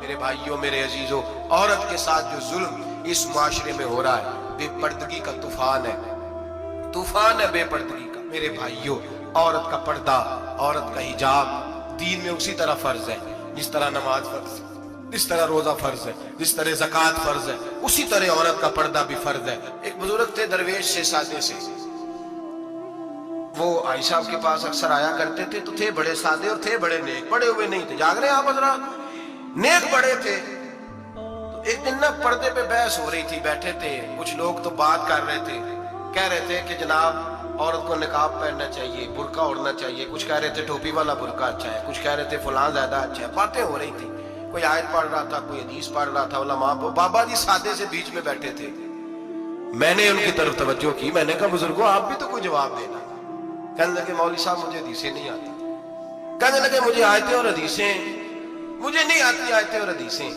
میرے بھائیوں میرے عزیزوں، عورت کے ساتھ جو ظلم اس معاشرے میں ہو رہا ہے، بے پردگی کا طوفان ہے، طوفان ہے بے پردگی کا۔ میرے بھائیوں، عورت کا پردہ، عورت کا حجاب دین میں اسی طرح فرض ہے جس طرح نماز فرض ہے، جس طرح روزہ فرض ہے، جس طرح زکوٰۃ فرض ہے، اسی طرح عورت کا پردہ بھی فرض ہے۔ ایک بزرگ تھے درویش سے سادے سے، وہ عائشہ صاحب کے پاس اکثر آیا کرتے تھے، تو تھے بڑے سادے اور تھے بڑے نیک، پڑے ہوئے نہیں تھے، جاگ رہے ہیں آپ حضرات، نیک بڑے تھے۔ تو ایک دن نا پردے پہ بحث ہو رہی تھی، بیٹھے تھے کچھ لوگ تو بات کر رہے تھے، کہہ رہے تھے کہ جناب عورت کو نقاب پہننا چاہیے، برقع اوڑھنا چاہیے، کچھ کہہ رہے تھے ٹوپی والا برقع اچھا ہے، کچھ کہہ رہے تھے فلاں زیادہ اچھا ہے، باتیں ہو رہی تھی، کوئی آیت پڑھ رہا تھا، کوئی حدیث پڑھ رہا تھا، علماء بابا جی سادے سے بیچ میں بیٹھے تھے۔ میں نے ان کی طرف توجہ کی، میں نے کہا بزرگوں آپ بھی تو کوئی جواب دینا۔ کہنے لگے مولوی صاحب مجھے حدیثیں نہیں آتی، کہنے لگے مجھے آیتیں اور حدیثیں مجھے نہیں آتی، آیتیں اور حدیثیں،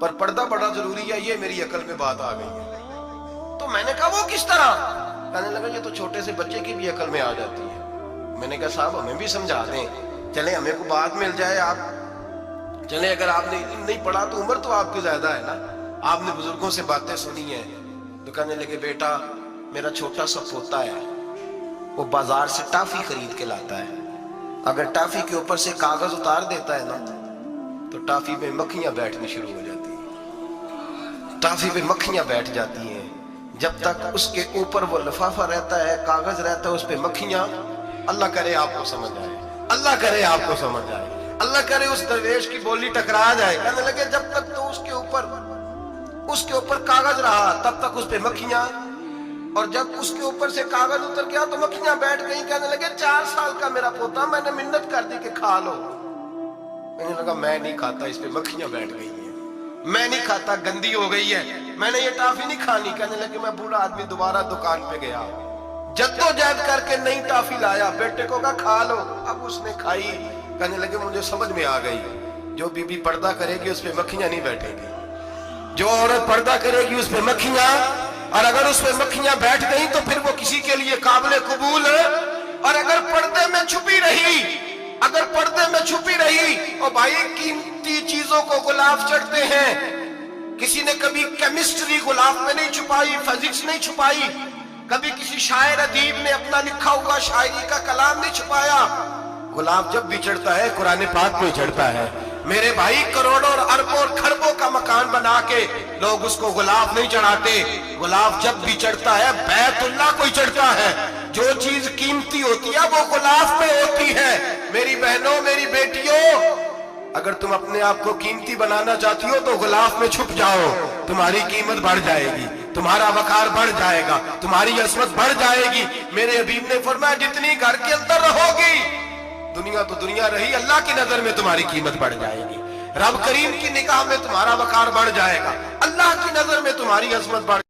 پر پردہ بڑا ضروری ہے، یہ میری عقل میں بات آ گئی ہے۔ تو میں نے کہا وہ کس طرح؟ کہنے لگا یہ تو چھوٹے سے بچے کی بھی عقل میں آ جاتی ہے۔ میں نے کہا صاحب ہمیں بھی سمجھا دیں، چلیں ہمیں کو بات مل جائے، آپ چلیں، اگر آپ نے نہیں پڑھا تو عمر تو آپ کی زیادہ ہے نا، آپ نے بزرگوں سے باتیں سنی ہیں۔ تو کہنے لگے بیٹا میرا چھوٹا سا پوتا ہے، وہ بازار سے ٹافی خرید کے لاتا ہے، اگر ٹافی کے اوپر سے کاغذ اتار دیتا ہے نا تو ٹافی پہ مکھیاں بیٹھنی شروع ہو جاتی ہیں، ٹافی پہ مکھیاں بیٹھ جاتی ہیں، جب تک اس کے اوپر وہ لفافہ رہتا ہے، کاغذ رہتا ہے، اس پہ مکھیاں، اللہ کرے آپ کو سمجھ آئے، اللہ کرے آپ کو سمجھ آئے، اللہ کرے اس درویش کی بولی ٹکرا جائے۔ کہنے لگے جب تک تو اس کے اوپر کاغذ رہا تب تک اس پہ مکھیاں، اور جب اس کے اوپر سے کاغذ اتر گیا تو مکھیاں بیٹھ گئیں۔ کہنے لگے 4 سال کا میرا پوتا، میں نے منت کر دی کہ کھا لو، کہنے لگا میں نہیں کھاتا، اس پہ مکھیاں بیٹھ گئی ہیں، میں نہیں کھاتا، گندی ہو گئی ہے، میں نے یہ ٹافی نہیں کھانی۔ کہنے لگے میں بوڑھا آدمی دوبارہ دکان پہ گیا، جدوجہد کر کے نئی ٹافی لایا، بیٹے کو کہا کھا لو، اب اس نے کھائی۔ کہنے لگے مجھے سمجھ میں آ گئی، جو بی بی پردہ کرے گی اس پہ مکھیاں نہیں بیٹھیں گی، جو عورت پردہ کرے گی اس پہ مکھیاں، اور اگر اس پہ مکھیاں بیٹھ گئیں تو پھر وہ کسی کے لیے قابل قبول ہے۔ اور اگر پردے میں چھپی رہی، اگر پردے میں چھپی رہی، اور بھائی قیمتی چیزوں کو غلاف چڑھتے ہیں، کسی نے کبھی کیمسٹری غلاف میں نہیں چھپائی، فزکس نہیں چھپائی، کبھی کسی شاعر ادیب نے اپنا لکھا ہوا شاعری کا کلام نہیں چھپایا، غلاف جب بھی چڑھتا ہے قرآن پاک میں چڑھتا ہے۔ میرے بھائی کروڑوں اور اربوں اور کھربوں کا مکان بنا کے لوگ اس کو غلاف نہیں چڑھاتے، غلاف جب بھی چڑھتا ہے بیت اللہ کو ہی چڑھتا ہے۔ جو چیز قیمتی ہوتی ہے وہ غلاف میں ہوتی ہے۔ میری بہنوں میری بیٹیوں، اگر تم اپنے آپ کو قیمتی بنانا چاہتی ہو تو غلاف میں چھپ جاؤ، تمہاری قیمت بڑھ جائے گی، تمہارا وقار بڑھ جائے گا، تمہاری عظمت بڑھ جائے گی۔ میرے حبیب نے فرمایا جتنی گھر کے اندر رہو گی، دنیا تو دنیا رہی، اللہ کی نظر میں تمہاری قیمت بڑھ جائے گی، رب کریم کی نگاہ میں تمہارا وقار بڑھ جائے گا، اللہ کی نظر میں تمہاری عظمت بڑھ